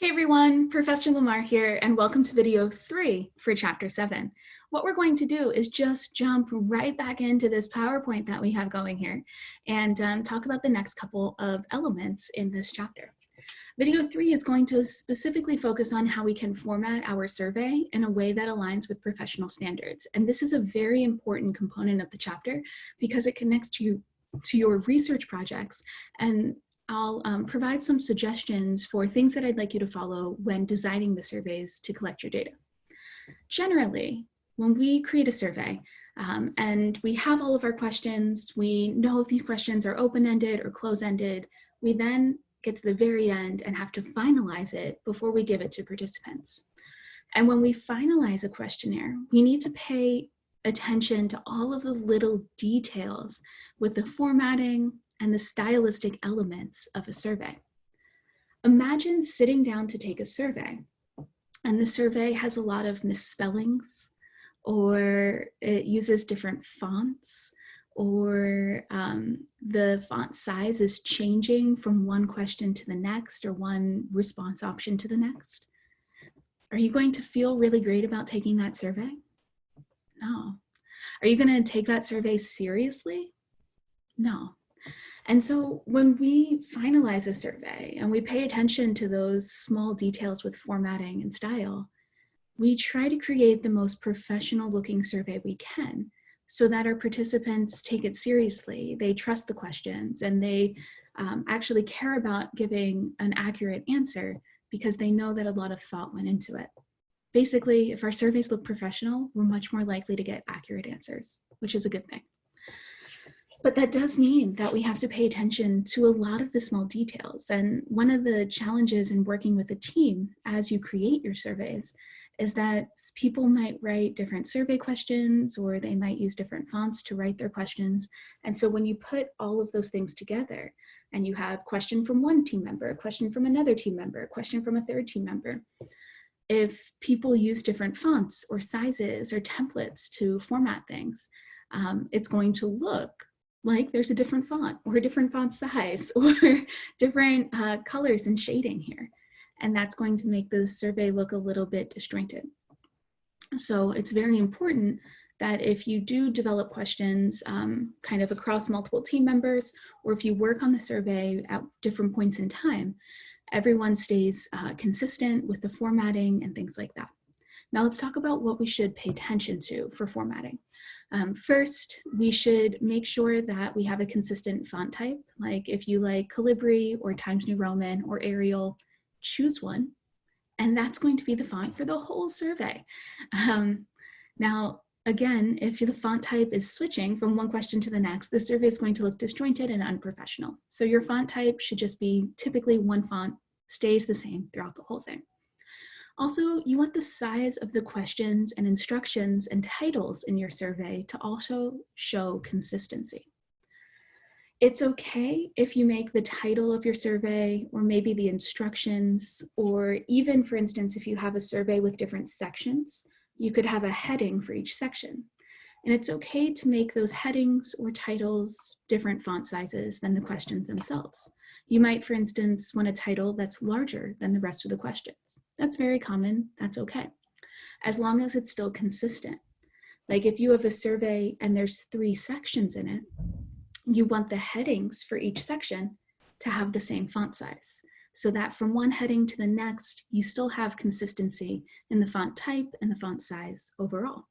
Hey everyone, Professor Lamar here, and welcome to video 3 for chapter 7. What we're going to do is just jump right back into this PowerPoint that we have going here and talk about the next couple of elements in this chapter. Video 3 is going to specifically focus on how we can format our survey in a way that aligns with professional standards. And this is a very important component of the chapter because it connects to your research projects, and I'll provide some suggestions for things that I'd like you to follow when designing the surveys to collect your data. Generally, when we create a survey and we have all of our questions, we know if these questions are open-ended or close-ended, we then get to the very end and have to finalize it before we give it to participants. And when we finalize a questionnaire, we need to pay attention to all of the little details with the formatting and the stylistic elements of a survey. Imagine sitting down to take a survey, and the survey has a lot of misspellings, or it uses different fonts, or the font size is changing from one question to the next or one response option to the next. Are you going to feel really great about taking that survey? No. Are you going to take that survey seriously? No. And so when we finalize a survey and we pay attention to those small details with formatting and style, we try to create the most professional looking survey we can so that our participants take it seriously, they trust the questions, and they actually care about giving an accurate answer because they know that a lot of thought went into it. Basically, if our surveys look professional, we're much more likely to get accurate answers, which is a good thing. But that does mean that we have to pay attention to a lot of the small details. And one of the challenges in working with a team as you create your surveys is that people might write different survey questions, or they might use different fonts to write their questions. And so when you put all of those things together and you have a question from one team member, a question from another team member, a question from a third team member, if people use different fonts or sizes or templates to format things, it's going to look like there's a different font or a different font size or different colors and shading here. And that's going to make the survey look a little bit disjointed. So it's very important that if you do develop questions kind of across multiple team members, or if you work on the survey at different points in time, everyone stays consistent with the formatting and things like that. Now let's talk about what we should pay attention to for formatting. First, we should make sure that we have a consistent font type. Like if you like Calibri or Times New Roman or Arial, choose one, and that's going to be the font for the whole survey. Now, again, if the font type is switching from one question to the next, the survey is going to look disjointed and unprofessional. So your font type should just be typically one font, stays the same throughout the whole thing. Also, you want the size of the questions and instructions and titles in your survey to also show consistency. It's okay if you make the title of your survey, or maybe the instructions, or even, for instance, if you have a survey with different sections, you could have a heading for each section. And it's okay to make those headings or titles different font sizes than the questions themselves. You might, for instance, want a title that's larger than the rest of the questions. That's very common, that's okay, as long as it's still consistent. Like if you have a survey and there's 3 sections in it, you want the headings for each section to have the same font size, so that from one heading to the next, you still have consistency in the font type and the font size overall.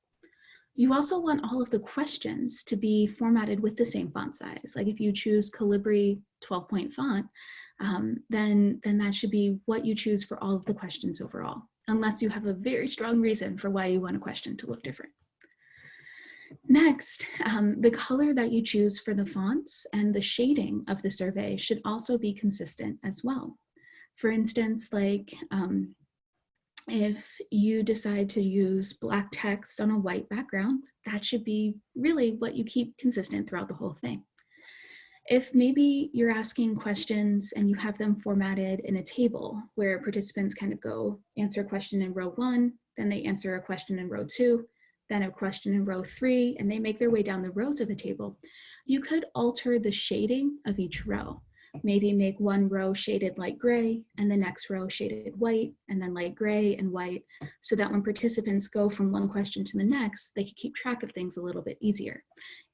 You also want all of the questions to be formatted with the same font size. Like if you choose Calibri 12-point font, then that should be what you choose for all of the questions overall, unless you have a very strong reason for why you want a question to look different. Next, the color that you choose for the fonts and the shading of the survey should also be consistent as well. For instance, like if you decide to use black text on a white background, that should be really what you keep consistent throughout the whole thing. If maybe you're asking questions and you have them formatted in a table where participants kind of go answer a question in row 1, then they answer a question in row 2, then a question in row 3, and they make their way down the rows of a table, you could alter the shading of each row. Maybe make one row shaded light gray and the next row shaded white, and then light gray and white, so that when participants go from one question to the next, they can keep track of things a little bit easier.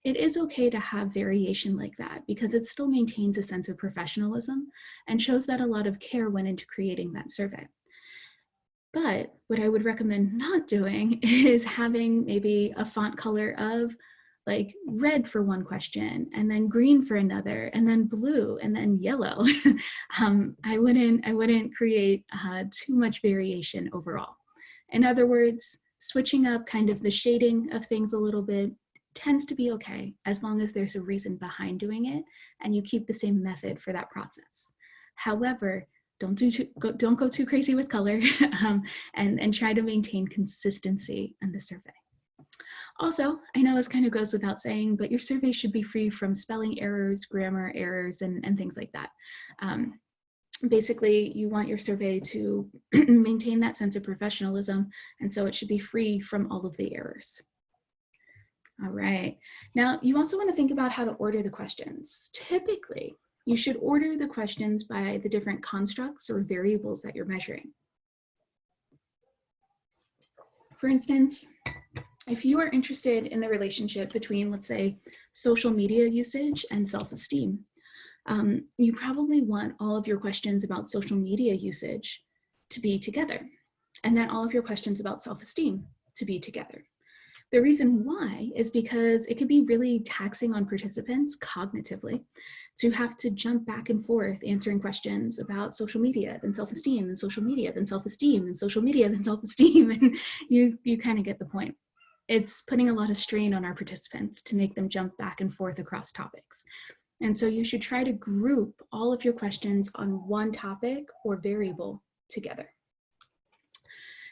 It is okay to have variation like that because it still maintains a sense of professionalism and shows that a lot of care went into creating that survey. But what I would recommend not doing is having maybe a font color of like red for one question, and then green for another, and then blue, and then yellow. I wouldn't create too much variation overall. In other words, switching up kind of the shading of things a little bit tends to be okay, as long as there's a reason behind doing it, and you keep the same method for that process. However, don't go too crazy with color, and try to maintain consistency in the survey. Also, I know this kind of goes without saying, but your survey should be free from spelling errors, grammar errors, and things like that. Basically, you want your survey to maintain that sense of professionalism, and so it should be free from all of the errors. All right, now you also want to think about how to order the questions. Typically, you should order the questions by the different constructs or variables that you're measuring. For instance, if you are interested in the relationship between, let's say, social media usage and self-esteem, you probably want all of your questions about social media usage to be together, and then all of your questions about self-esteem to be together. The reason why is because it could be really taxing on participants cognitively to have to jump back and forth answering questions about social media, then self-esteem, then social media, then self-esteem, then social media, then self-esteem, and you kind of get the point. It's putting a lot of strain on our participants to make them jump back and forth across topics. And so you should try to group all of your questions on one topic or variable together.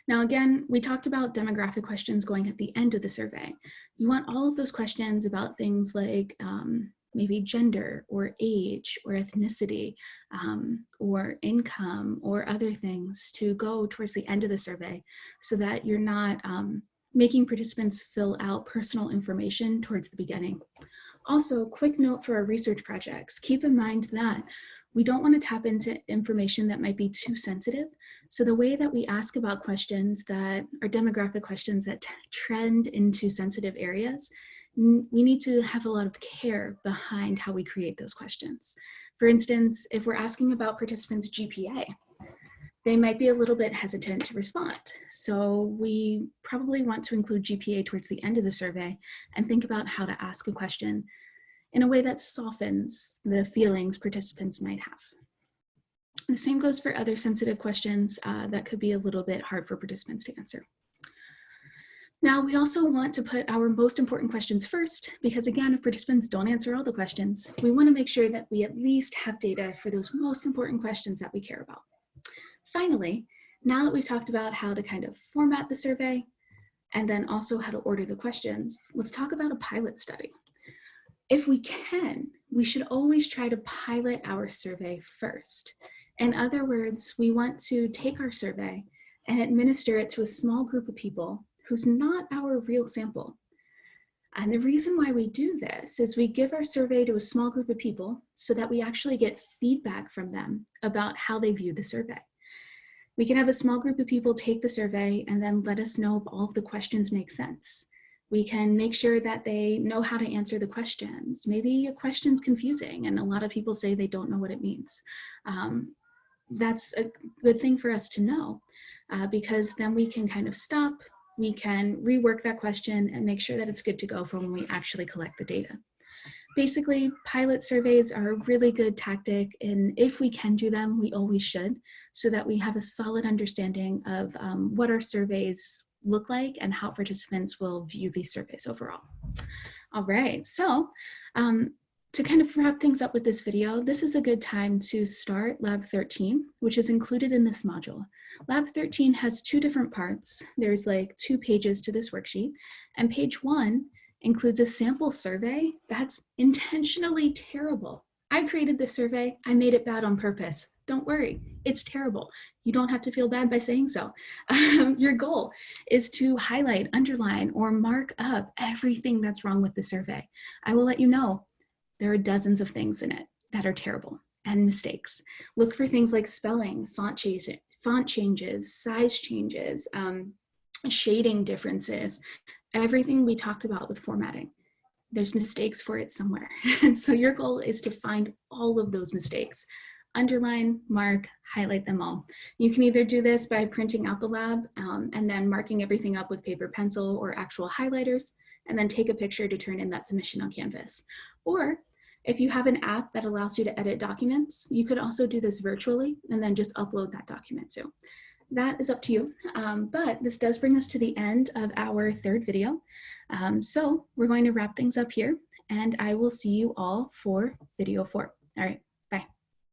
Now, again, we talked about demographic questions going at the end of the survey. You want all of those questions about things like maybe gender or age or ethnicity or income or other things to go towards the end of the survey, so that you're not making participants fill out personal information towards the beginning. Also, quick note for our research projects, keep in mind that we don't want to tap into information that might be too sensitive. So the way that we ask about questions that are demographic questions that trend into sensitive areas, we need to have a lot of care behind how we create those questions. For instance, if we're asking about participants' GPA, they might be a little bit hesitant to respond. So we probably want to include GPA towards the end of the survey and think about how to ask a question in a way that softens the feelings participants might have. The same goes for other sensitive questions that could be a little bit hard for participants to answer. Now, we also want to put our most important questions first, because again, if participants don't answer all the questions, we want to make sure that we at least have data for those most important questions that we care about. Finally, now that we've talked about how to kind of format the survey and then also how to order the questions, let's talk about a pilot study. If we can, we should always try to pilot our survey first. In other words, we want to take our survey and administer it to a small group of people who's not our real sample. And the reason why we do this is we give our survey to a small group of people so that we actually get feedback from them about how they view the survey. We can have a small group of people take the survey and then let us know if all of the questions make sense. We can make sure that they know how to answer the questions. Maybe a question's confusing and a lot of people say they don't know what it means. That's a good thing for us to know because then we can kind of stop, we can rework that question and make sure that it's good to go for when we actually collect the data. Basically, pilot surveys are a really good tactic, and if we can do them, we always should, so that we have a solid understanding of what our surveys look like and how participants will view these surveys overall. All right, so to kind of wrap things up with this video, this is a good time to start Lab 13, which is included in this module. Lab 13 has two different parts. There's like 2 pages to this worksheet, and page 1 includes a sample survey that's intentionally terrible. I created this survey, I made it bad on purpose. Don't worry, it's terrible. You don't have to feel bad by saying so. Your goal is to highlight, underline, or mark up everything that's wrong with the survey. I will let you know there are dozens of things in it that are terrible, and mistakes. Look for things like spelling, font changes, size changes, shading differences, everything we talked about with formatting. There's mistakes for it somewhere. And so your goal is to find all of those mistakes. Underline, mark, highlight them all. You can either do this by printing out the lab and then marking everything up with paper pencil or actual highlighters, and then take a picture to turn in that submission on Canvas. Or if you have an app that allows you to edit documents, you could also do this virtually and then just upload that document too. That is up to you, but this does bring us to the end of our third video. So we're going to wrap things up here, and I will see you all for video 4. All right.